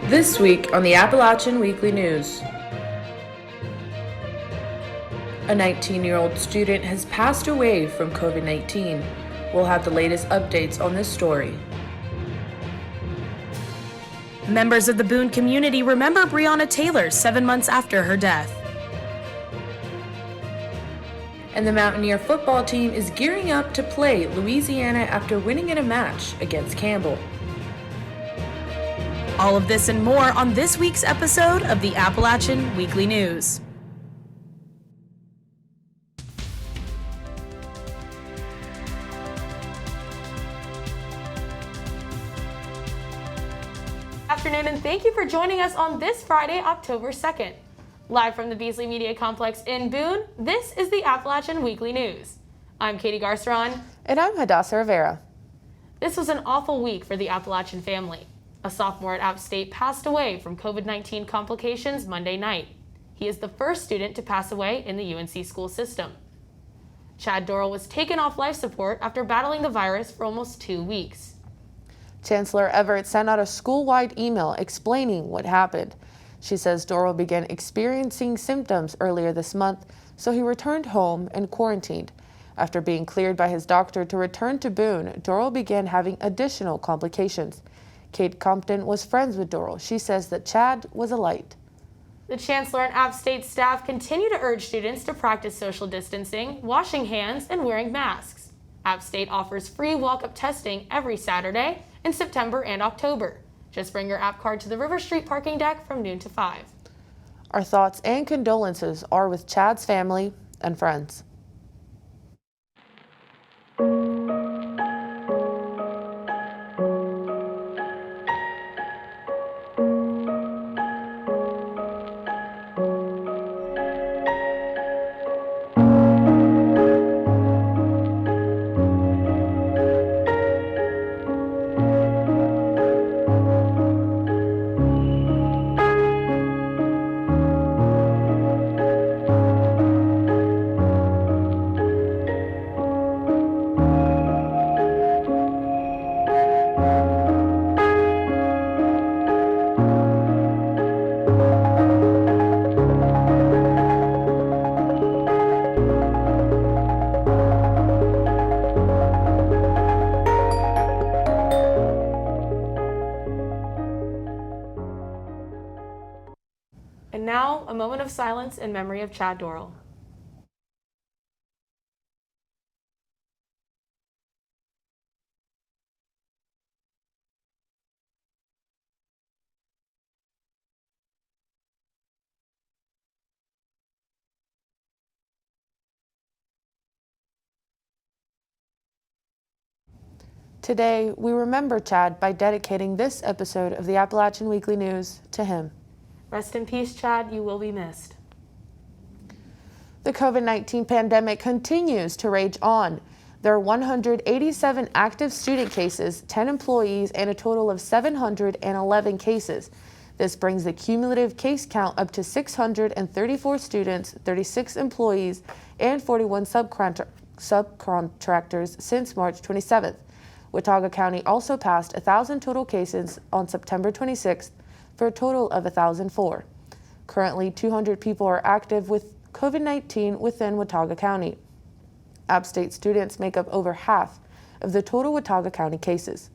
This week on the Appalachian Weekly News. A 19-year-old student has passed away from COVID-19. We'll have the latest updates on this story. Members of the Boone community remember Breonna Taylor 7 months after her death. And the Mountaineer football team is gearing up to play Louisiana after winning in a match against Campbell. All of this and more on this week's episode of the Appalachian Weekly News. Afternoon, and thank you for joining us on this Friday, October 2nd. Live from the Beasley Media Complex in Boone, this is the Appalachian Weekly News. I'm Katie Garceran. And I'm Hadasa Rivera. This was an awful week for the Appalachian family. A sophomore at App State passed away from COVID-19 complications Monday night. He is the first student to pass away in the UNC school system. Chad Dorrill was taken off life support after battling the virus for almost 2 weeks. Chancellor Everett sent out a school-wide email explaining what happened. She says Dorrill began experiencing symptoms earlier this month, so he returned home and quarantined. After being cleared by his doctor to return to Boone, Dorrill began having additional complications. Kate Compton was friends with Dorrill. She says that Chad was a light. The Chancellor and App State staff continue to urge students to practice social distancing, washing hands, and wearing masks. App State offers free walk-up testing every Saturday in September and October. Just bring your app card to the River Street parking deck from noon to 5. Our thoughts and condolences are with Chad's family and friends. And now, a moment of silence in memory of Chad Dorrill. Today, we remember Chad by dedicating this episode of the Appalachian Weekly News to him. Rest in peace, Chad. You will be missed. The COVID-19 pandemic continues to rage on. There are 187 active student cases, 10 employees, and a total of 711 cases. This brings the cumulative case count up to 634 students, 36 employees, and 41 subcontractors since March 27th. Watauga County also passed 1,000 total cases on September 26th for a total of 1,004. Currently, 200 people are active with COVID-19 within Watauga County. App State students make up over half of the total Watauga County cases.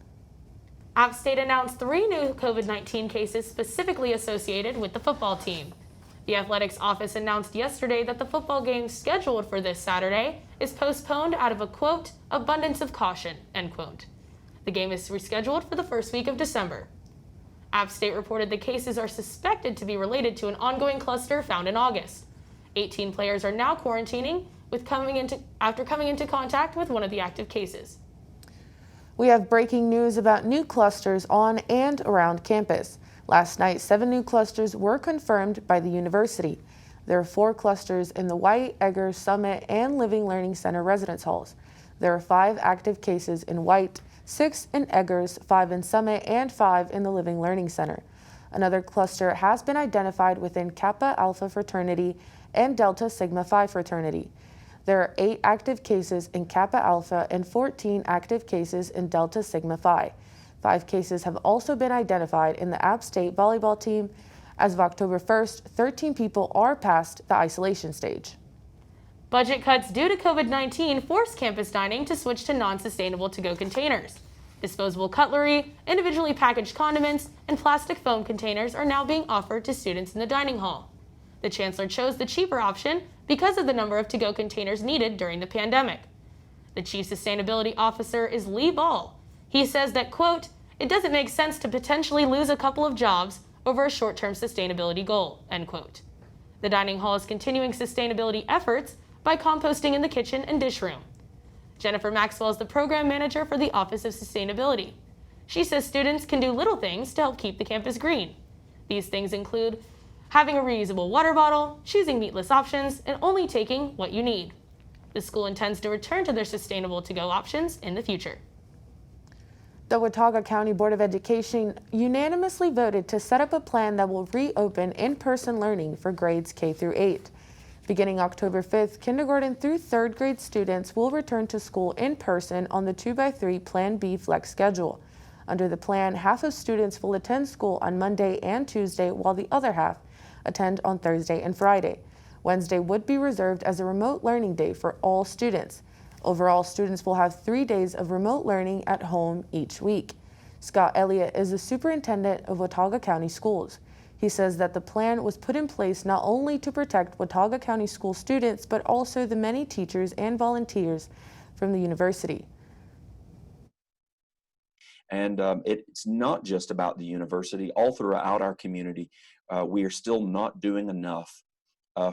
App State announced 3 new COVID-19 cases specifically associated with the football team. The athletics office announced yesterday that the football game scheduled for this Saturday is postponed out of a, quote, abundance of caution, end quote. The game is rescheduled for the first week of December. App State reported the cases are suspected to be related to an ongoing cluster found in August. 18 players are now quarantining after coming into contact with one of the active cases. We have breaking news about new clusters on and around campus. Last night, 7 new clusters were confirmed by the university. There are 4 clusters in the White, Egger, Summit, and Living Learning Center residence halls. There are 5 active cases in White, 6 in Eggers, 5 in Summit, and 5 in the Living Learning Center. Another cluster has been identified within Kappa Alpha fraternity and Delta Sigma Phi fraternity. There are 8 active cases in Kappa Alpha and 14 active cases in Delta Sigma Phi. 5 cases have also been identified in the App State volleyball team. As of October 1st, 13 people are past the isolation stage. Budget cuts due to COVID-19 forced campus dining to switch to non-sustainable to-go containers. Disposable cutlery, individually packaged condiments, and plastic foam containers are now being offered to students in the dining hall. The chancellor chose the cheaper option because of the number of to-go containers needed during the pandemic. The chief sustainability officer is Lee Ball. He says that, quote, "It doesn't make sense to potentially lose a couple of jobs over a short-term sustainability goal," end quote. The dining hall is continuing sustainability efforts by composting in the kitchen and dish room. Jennifer Maxwell is the program manager for the Office of Sustainability. She says students can do little things to help keep the campus green. These things include having a reusable water bottle, choosing meatless options, and only taking what you need. The school intends to return to their sustainable to-go options in the future. The Watauga County Board of Education unanimously voted to set up a plan that will reopen in-person learning for grades K through 8. Beginning October 5th, kindergarten through 3rd grade students will return to school in person on the 2x3 Plan B flex schedule. Under the plan, half of students will attend school on Monday and Tuesday, while the other half attend on Thursday and Friday. Wednesday would be reserved as a remote learning day for all students. Overall, students will have 3 days of remote learning at home each week. Scott Elliott is the superintendent of Watauga County Schools. He says that the plan was put in place not only to protect Watauga County School students, but also the many teachers and volunteers from the university. And it's not just about the university. All throughout our community, we are still not doing enough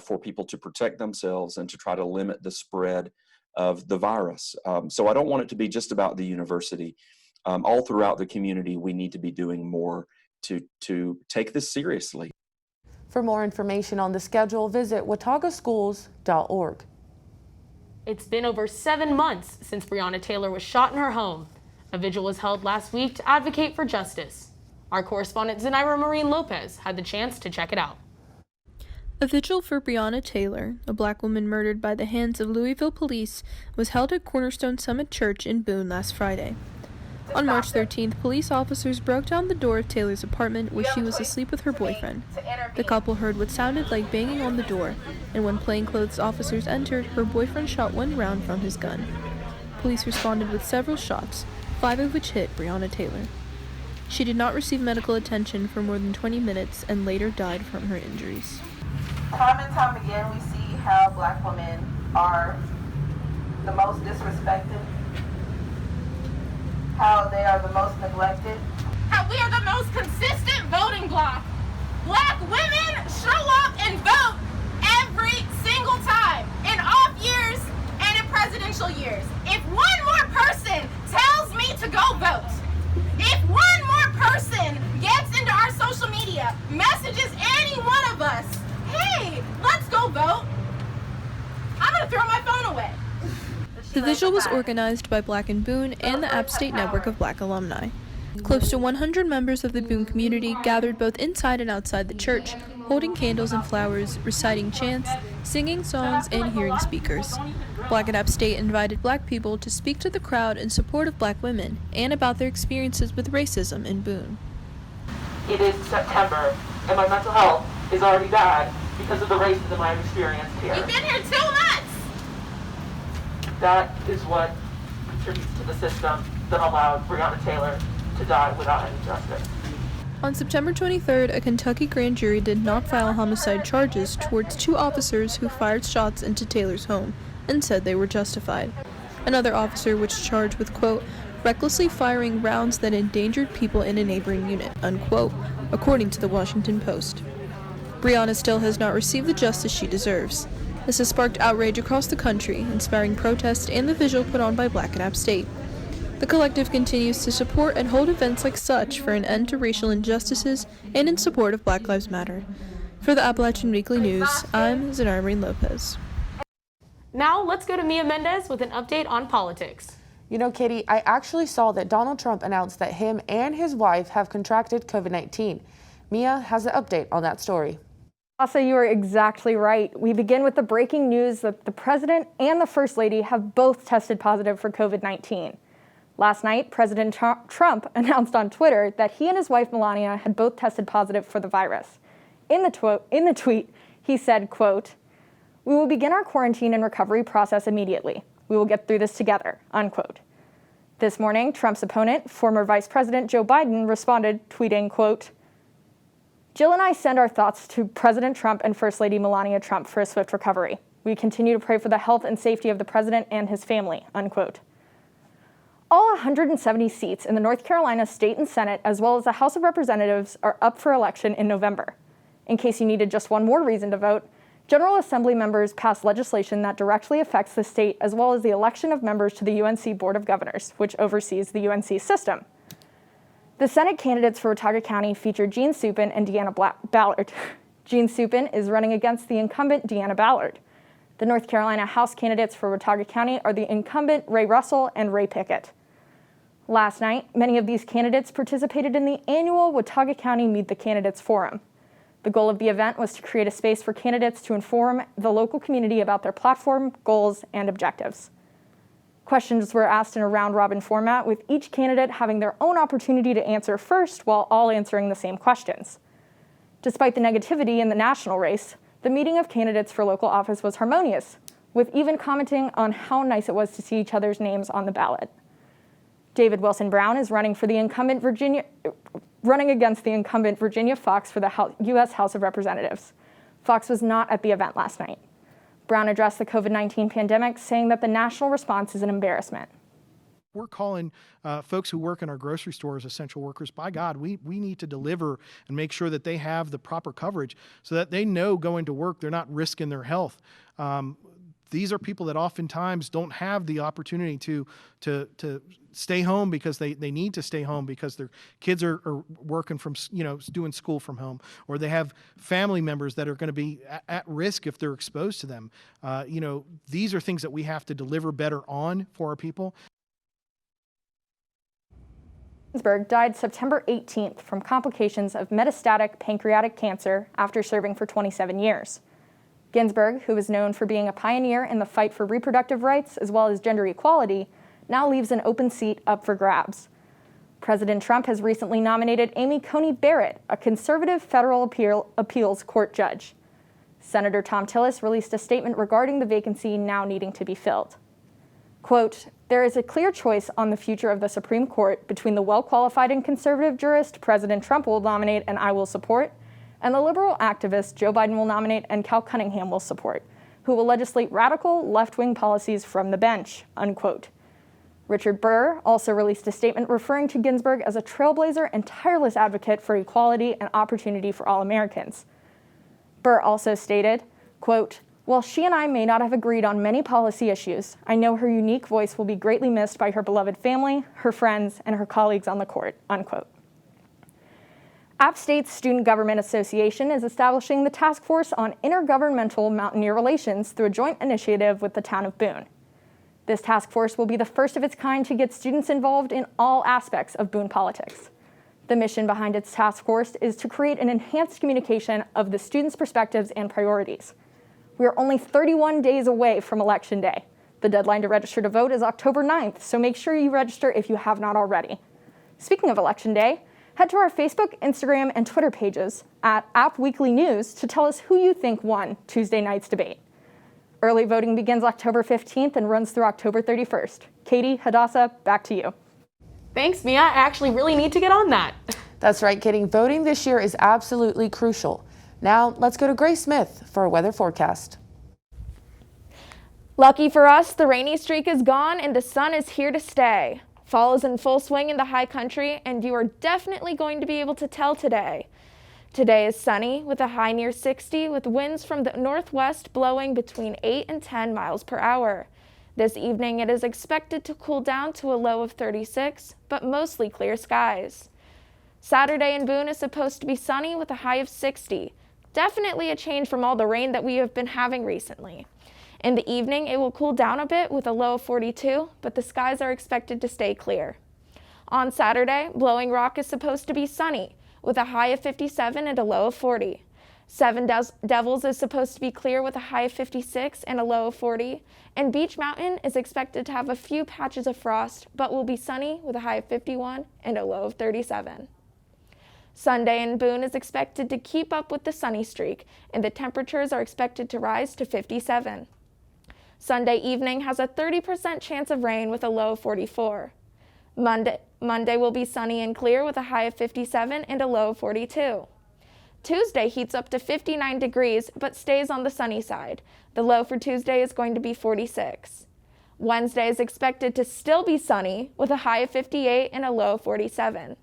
for people to protect themselves and to try to limit the spread of the virus. So I don't want it to be just about the university. All throughout the community, we need to be doing more to take this seriously. For more information on the schedule, visit wataugaschools.org. It's been over 7 months since Breonna Taylor was shot in her home. A vigil was held last week to advocate for justice. Our correspondent Xanayra Marin-Lopez had the chance to check it out. A vigil for Breonna Taylor, a black woman murdered by the hands of Louisville police, was held at Cornerstone Summit Church in Boone last Friday. On March 13th, police officers broke down the door of Taylor's apartment where she was asleep with her boyfriend. The couple heard what sounded like banging on the door, and when plainclothes officers entered, her boyfriend shot 1 round from his gun. Police responded with several shots, 5 of which hit Breonna Taylor. She did not receive medical attention for more than 20 minutes and later died from her injuries. Time and time again, we see how black women are the most disrespected, how they are the most neglected. How we are the most consistent voting bloc. Black women show up and vote every single time, in off years and in presidential years. If one more person tells me to go vote, if one more person gets into our social media, messages any one of us, hey, let's go vote, I'm gonna throw my phone away. The vigil was organized by Black in Boone and the App State Network of Black Alumni. Close to 100 members of the Boone community gathered both inside and outside the church, holding candles and flowers, reciting chants, singing songs, and hearing speakers. Black at App State invited black people to speak to the crowd in support of black women and about their experiences with racism in Boone. It is September, and my mental health is already bad because of the racism I've experienced here. You've been here 2 months! That is what contributes to the system that allowed Breonna Taylor to die without any justice. On September 23rd, a Kentucky grand jury did not file homicide charges towards 2 officers who fired shots into Taylor's home and said they were justified. Another officer was charged with, quote, recklessly firing rounds that endangered people in a neighboring unit, unquote, according to the Washington Post. Breonna still has not received the justice she deserves. This has sparked outrage across the country, inspiring protests and the vigil put on by Black at App State. The collective continues to support and hold events like such for an end to racial injustices and in support of Black Lives Matter. For the Appalachian Weekly News, I'm Xanayra Marin-Lopez. Now let's go to Mia Mendez with an update on politics. You know, Katie, I actually saw that Donald Trump announced that him and his wife have contracted COVID-19. Mia has an update on that story. Hadasa, you are exactly right. We begin with the breaking news that the president and the first lady have both tested positive for COVID-19. Last night, President Trump announced on Twitter that he and his wife Melania had both tested positive for the virus. In the tweet, he said, quote, "We will begin our quarantine and recovery process immediately. We will get through this together," unquote. This morning, Trump's opponent, former Vice President Joe Biden, responded, tweeting, quote, "Jill and I send our thoughts to President Trump and First Lady Melania Trump for a swift recovery. We continue to pray for the health and safety of the president and his family," unquote. All 170 seats in the North Carolina State and Senate, as well as the House of Representatives, are up for election in November. In case you needed just one more reason to vote, General Assembly members passed legislation that directly affects the state, as well as the election of members to the UNC Board of Governors, which oversees the UNC system. The Senate candidates for Watauga County feature Jean Supin and Deanna Ballard. Jean Supin is running against the incumbent Deanna Ballard. The North Carolina House candidates for Watauga County are the incumbent Ray Russell and Ray Pickett. Last night, many of these candidates participated in the annual Watauga County Meet the Candidates Forum. The goal of the event was to create a space for candidates to inform the local community about their platform, goals, and objectives. Questions were asked in a round-robin format, with each candidate having their own opportunity to answer first while all answering the same questions. Despite the negativity in the national race, the meeting of candidates for local office was harmonious, with even commenting on how nice it was to see each other's names on the ballot. David Wilson Brown is running against the incumbent Virginia Fox for the U.S. House of Representatives. Fox was not at the event last night. Brown addressed the COVID-19 pandemic, saying that the national response is an embarrassment. We're calling folks who work in our grocery stores essential workers. By God, we need to deliver and make sure that they have the proper coverage so that they know going to work they're not risking their health. These are people that oftentimes don't have the opportunity to stay home because they need to stay home because their kids are working from, doing school from home, or they have family members that are going to be at risk if they're exposed to them. These are things that we have to deliver better on for our people. Ginsburg died September 18th from complications of metastatic pancreatic cancer after serving for 27 years. Ginsburg, who is known for being a pioneer in the fight for reproductive rights as well as gender equality, now leaves an open seat up for grabs. President Trump has recently nominated Amy Coney Barrett, a conservative federal appeals court judge. Senator Thom Tillis released a statement regarding the vacancy now needing to be filled. Quote, "There is a clear choice on the future of the Supreme Court between the well-qualified and conservative jurist President Trump will nominate and I will support, and the liberal activist Joe Biden will nominate and Cal Cunningham will support, who will legislate radical left-wing policies from the bench," unquote. Richard Burr also released a statement referring to Ginsburg as a trailblazer and tireless advocate for equality and opportunity for all Americans. Burr also stated, quote, "While she and I may not have agreed on many policy issues, I know her unique voice will be greatly missed by her beloved family, her friends, and her colleagues on the court," unquote. App State's Student Government Association is establishing the Task Force on Intergovernmental Mountaineer Relations through a joint initiative with the town of Boone. This task force will be the first of its kind to get students involved in all aspects of Boone politics. The mission behind its task force is to create an enhanced communication of the students' perspectives and priorities. We are only 31 days away from Election Day. The deadline to register to vote is October 9th, so make sure you register if you have not already. Speaking of Election Day, head to our Facebook, Instagram, and Twitter pages at App Weekly News to tell us who you think won Tuesday night's debate. Early voting begins October 15th and runs through October 31st. Katie, Hadasa, back to you. Thanks, Mia. I actually really need to get on that. That's right, Katie. Voting this year is absolutely crucial. Now, let's go to Grace Smith for a weather forecast. Lucky for us, the rainy streak is gone and the sun is here to stay. Fall is in full swing in the high country, and you are definitely going to be able to tell today. Today is sunny with a high near 60, with winds from the northwest blowing between 8 and 10 miles per hour. This evening it is expected to cool down to a low of 36, but mostly clear skies. Saturday in Boone is supposed to be sunny with a high of 60. Definitely a change from all the rain that we have been having recently. In the evening, it will cool down a bit with a low of 42, but the skies are expected to stay clear. On Saturday, Blowing Rock is supposed to be sunny with a high of 57 and a low of 40. Seven Devils is supposed to be clear with a high of 56 and a low of 40, and Beech Mountain is expected to have a few patches of frost, but will be sunny with a high of 51 and a low of 37. Sunday in Boone is expected to keep up with the sunny streak, and the temperatures are expected to rise to 57. Sunday evening has a 30% chance of rain with a low of 44. Monday will be sunny and clear with a high of 57 and a low of 42. Tuesday heats up to 59 degrees but stays on the sunny side. The low for Tuesday is going to be 46. Wednesday is expected to still be sunny with a high of 58 and a low of 47.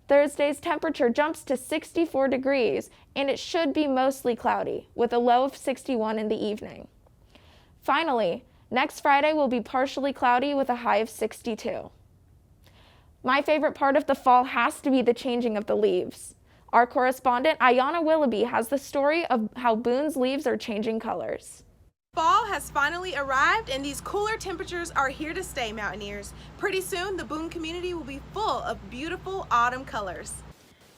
Thursday's temperature jumps to 64 degrees and it should be mostly cloudy with a low of 61 in the evening. Finally, next Friday will be partially cloudy with a high of 62. My favorite part of the fall has to be the changing of the leaves. Our correspondent, Ayanna Willoughby, has the story of how Boone's leaves are changing colors. Fall has finally arrived and these cooler temperatures are here to stay, Mountaineers. Pretty soon, the Boone community will be full of beautiful autumn colors.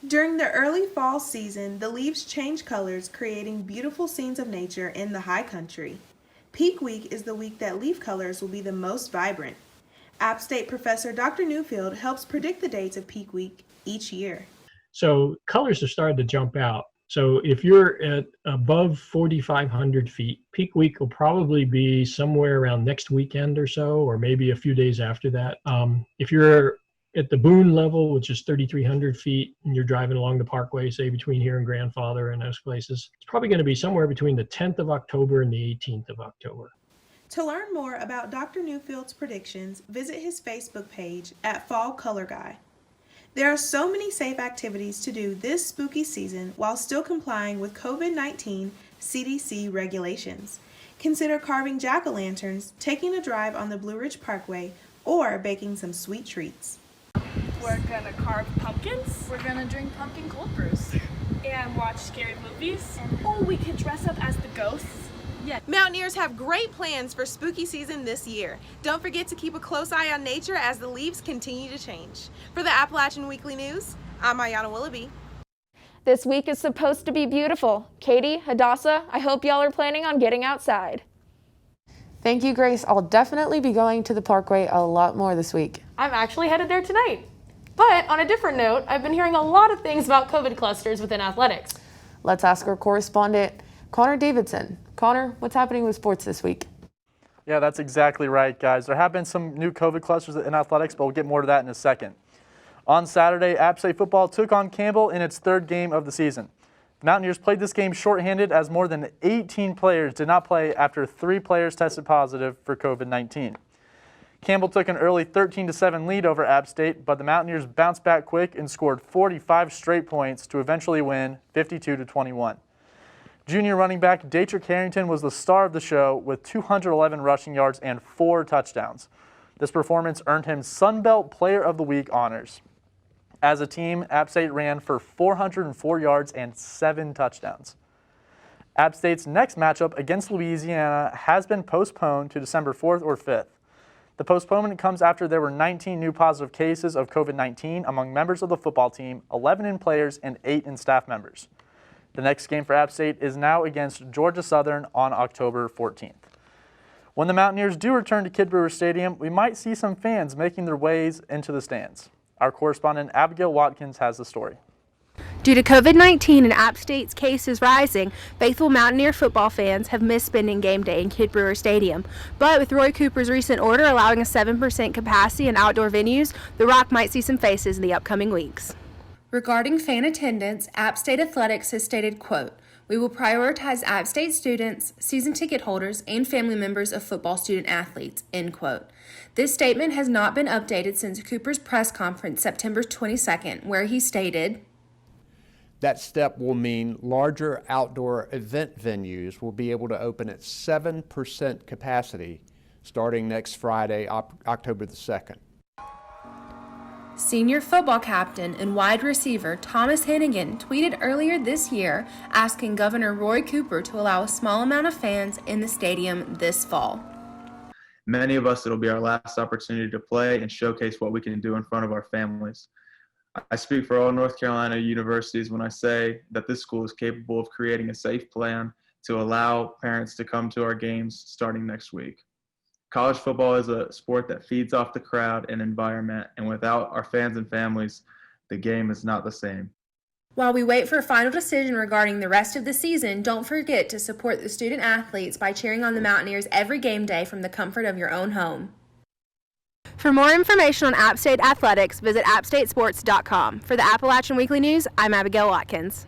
During the early fall season, the leaves change colors, creating beautiful scenes of nature in the high country. Peak Week is the week that leaf colors will be the most vibrant. App State professor Dr. Newfield helps predict the dates of Peak Week each year. So colors are starting to jump out. So if you're at above 4,500 feet, Peak Week will probably be somewhere around next weekend or so, or maybe a few days after that. If you're at the Boone level, which is 3,300 feet, and you're driving along the parkway, say between here and Grandfather and those places, it's probably going to be somewhere between the 10th of October and the 18th of October. To learn more about Dr. Newfield's predictions, visit his Facebook page at Fall Color Guy. There are so many safe activities to do this spooky season while still complying with COVID-19 CDC regulations. Consider carving jack-o'-lanterns, taking a drive on the Blue Ridge Parkway, or baking some sweet treats. We're gonna carve pumpkins. We're gonna drink pumpkin cold brews. And watch scary movies. And we could dress up as the ghosts. Yes. Mountaineers have great plans for spooky season this year. Don't forget to keep a close eye on nature as the leaves continue to change. For the Appalachian Weekly News, I'm Ayanna Willoughby. This week is supposed to be beautiful. Katie, Hadasa, I hope y'all are planning on getting outside. Thank you, Grace. I'll definitely be going to the Parkway a lot more this week. I'm actually headed there tonight. But on a different note, I've been hearing a lot of things about COVID clusters within athletics. Let's ask our correspondent, Connor Davidson. Connor, what's happening with sports this week? Yeah, that's exactly right, guys. There have been some new COVID clusters in athletics, but we'll get more to that in a second. On Saturday, App State football took on Campbell in its third game of the season. The Mountaineers played this game shorthanded as more than 18 players did not play after 3 players tested positive for COVID-19. Campbell took an early 13-7 lead over App State, but the Mountaineers bounced back quick and scored 45 straight points to eventually win 52-21. Junior running back Daytrick Harrington was the star of the show with 211 rushing yards and 4 touchdowns. This performance earned him Sun Belt Player of the Week honors. As a team, App State ran for 404 yards and 7 touchdowns. App State's next matchup against Louisiana has been postponed to December 4th or 5th. The postponement comes after there were 19 new positive cases of COVID-19 among members of the football team, 11 in players, and 8 in staff members. The next game for App State is now against Georgia Southern on October 14th. When the Mountaineers do return to Kid Brewer Stadium, we might see some fans making their ways into the stands. Our correspondent Abigail Watkins has the story. Due to COVID-19 and App State's cases rising, faithful Mountaineer football fans have missed spending game day in Kid Brewer Stadium. But with Roy Cooper's recent order allowing a 7% capacity in outdoor venues, the Rock might see some faces in the upcoming weeks. Regarding fan attendance, App State Athletics has stated, quote, "We will prioritize App State students, season ticket holders, and family members of football student athletes," end quote. This statement has not been updated since Cooper's press conference September 22nd, where he stated, "That step will mean larger outdoor event venues will be able to open at 7% capacity starting next Friday, October the 2nd. Senior football captain and wide receiver Thomas Hennigan tweeted earlier this year asking Governor Roy Cooper to allow a small amount of fans in the stadium this fall. Many of us, it'll be our last opportunity to play and showcase what we can do in front of our families. I speak for all North Carolina universities when I say that this school is capable of creating a safe plan to allow parents to come to our games starting next week. College football is a sport that feeds off the crowd and environment, and without our fans and families, the game is not the same. While we wait for a final decision regarding the rest of the season, don't forget to support the student athletes by cheering on the Mountaineers every game day from the comfort of your own home. For more information on App State athletics, visit appstatesports.com. For the Appalachian Weekly News, I'm Abigail Watkins.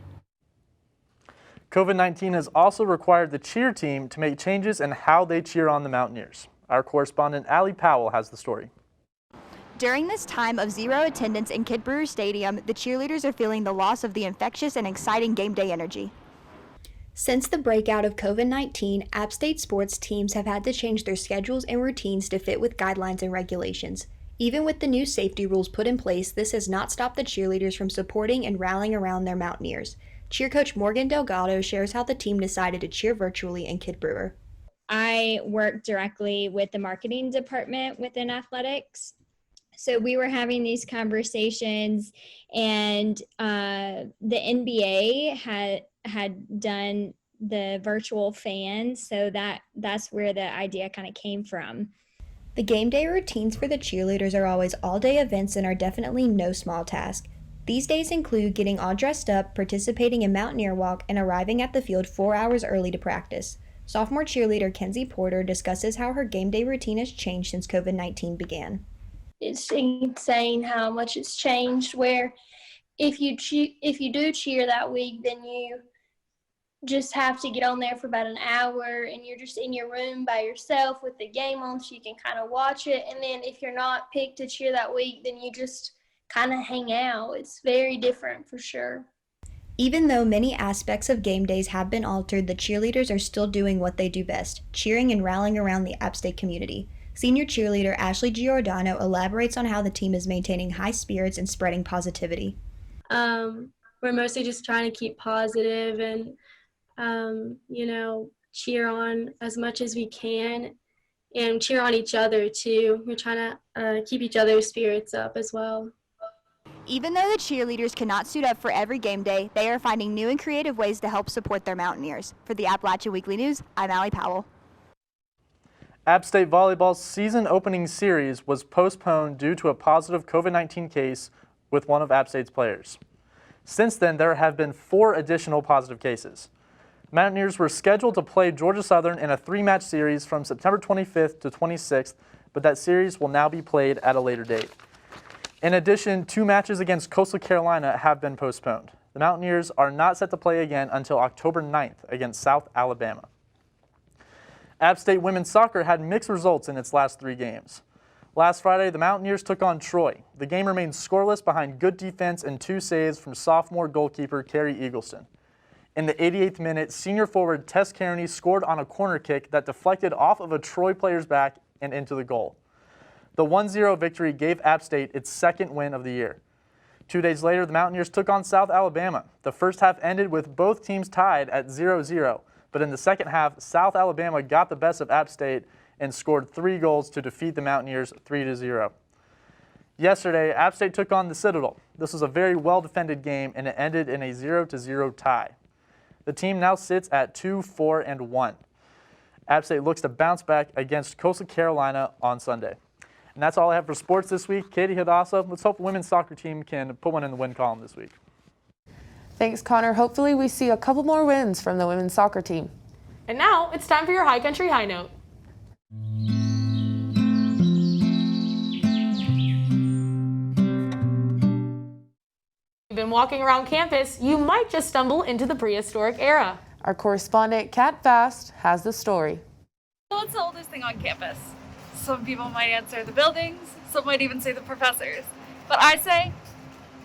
COVID-19 has also required the cheer team to make changes in how they cheer on the Mountaineers. Our correspondent Allie Powell has the story. During this time of zero attendance in Kidd Brewer Stadium, the cheerleaders are feeling the loss of the infectious and exciting game day energy. Since the breakout of COVID-19, App State sports teams have had to change their schedules and routines to fit with guidelines and regulations. Even with the new safety rules put in place, this has not stopped the cheerleaders from supporting and rallying around their Mountaineers. Cheer coach Morgan Delgado shares how the team decided to cheer virtually in Kidd Brewer. I work directly with the marketing department within athletics. So we were having these conversations, and the NBA had done the virtual fans, so that's where the idea kind of came from. The game day routines for the cheerleaders are always all-day events and are definitely no small task. These days include getting all dressed up, participating in Mountaineer Walk, and arriving at the field 4 hours early to practice. Sophomore cheerleader Kenzie Porter discusses how her game day routine has changed since COVID-19 began. It's insane how much it's changed, where if you do cheer that week, then you just have to get on there for about an hour, and you're just in your room by yourself with the game on so you can kind of watch it. And then if you're not picked to cheer that week, then you just kind of hang out. It's very different for sure. Even though many aspects of game days have been altered, the cheerleaders are still doing what they do best, cheering and rallying around the App State community. Senior cheerleader Ashley Giordano elaborates on how the team is maintaining high spirits and spreading positivity. We're mostly just trying to keep positive and, cheer on as much as we can and cheer on each other too. We're trying to keep each other's spirits up as well. Even though the cheerleaders cannot suit up for every game day, they are finding new and creative ways to help support their Mountaineers. For the Appalachian Weekly News, I'm Allie Powell. App State Volleyball's season opening series was postponed due to a positive COVID-19 case with one of App State's players. Since then, there have been 4 additional positive cases. Mountaineers were scheduled to play Georgia Southern in a 3-match series from September 25th to 26th, but that series will now be played at a later date. In addition, 2 matches against Coastal Carolina have been postponed. The Mountaineers are not set to play again until October 9th against South Alabama. App State women's soccer had mixed results in its last 3 games. Last Friday, the Mountaineers took on Troy. The game remained scoreless behind good defense and 2 saves from sophomore goalkeeper Carrie Eagleston. In the 88th minute, senior forward Tess Kearney scored on a corner kick that deflected off of a Troy player's back and into the goal. The 1-0 victory gave App State its 2nd win of the year. 2 days later, the Mountaineers took on South Alabama. The first half ended with both teams tied at 0-0, but in the second half, South Alabama got the best of App State and scored 3 goals to defeat the Mountaineers 3-0. Yesterday, App State took on the Citadel. This was a very well-defended game, and it ended in a 0-0 tie. The team now sits at 2-4-1. App State looks to bounce back against Coastal Carolina on Sunday. And that's all I have for sports this week. Katie, Hadasa, let's hope the women's soccer team can put one in the win column this week. Thanks, Connor. Hopefully we see a couple more wins from the women's soccer team. And now it's time for your High Country High Note. You've been walking around campus, you might just stumble into the prehistoric era. Our correspondent, Kat Fast, has the story. What's the oldest thing on campus? Some people might answer the buildings, some might even say the professors. But I say,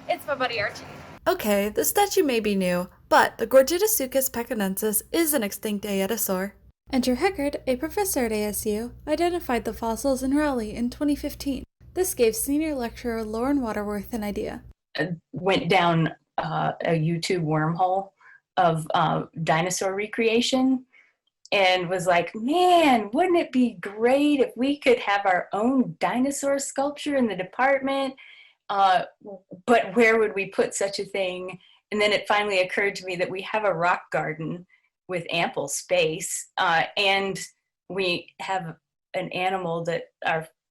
it's my buddy Archie. Okay, the statue may be new, but the Gorgitasuchus pekinensis is an extinct dinosaur. Enter Heckard, a professor at ASU, identified the fossils in Raleigh in 2015. This gave senior lecturer Lauren Waterworth an idea. I went down a YouTube wormhole of dinosaur recreation and was like, man, wouldn't it be great if we could have our own dinosaur sculpture in the department? but where would we put such a thing? And then it finally occurred to me that we have a rock garden with ample space, and we have an animal that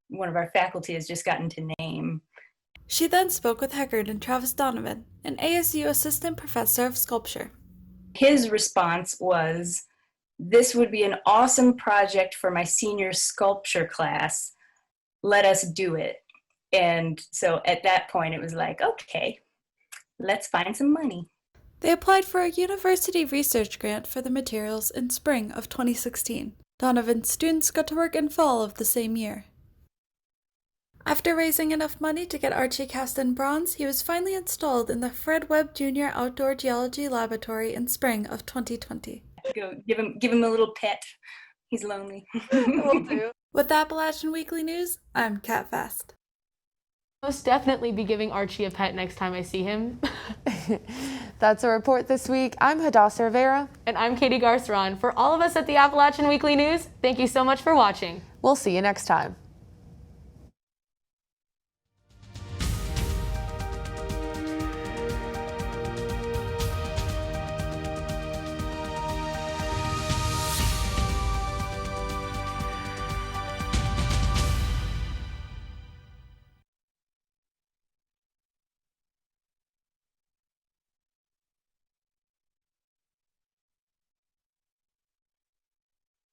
one of our faculty has just gotten to name. She then spoke with Heckard and Travis Donovan, an ASU assistant professor of sculpture. His response was, "This would be an awesome project for my senior sculpture class. Let us do it." And so at that point it was like, okay, let's find some money. They applied for a university research grant for the materials in spring of 2016. Donovan's students got to work in fall of the same year. After raising enough money to get Archie cast in bronze, he was finally installed in the Fred Webb Jr. Outdoor Geology Laboratory in spring of 2020. Go give him a little pet. He's lonely. Will do. With Appalachian Weekly News, I'm Kat Fast. Most definitely be giving Archie a pet next time I see him. That's a report this week. I'm Hadasa Rivera. And I'm Katie Garceran. For all of us at the Appalachian Weekly News, thank you so much for watching. We'll see you next time.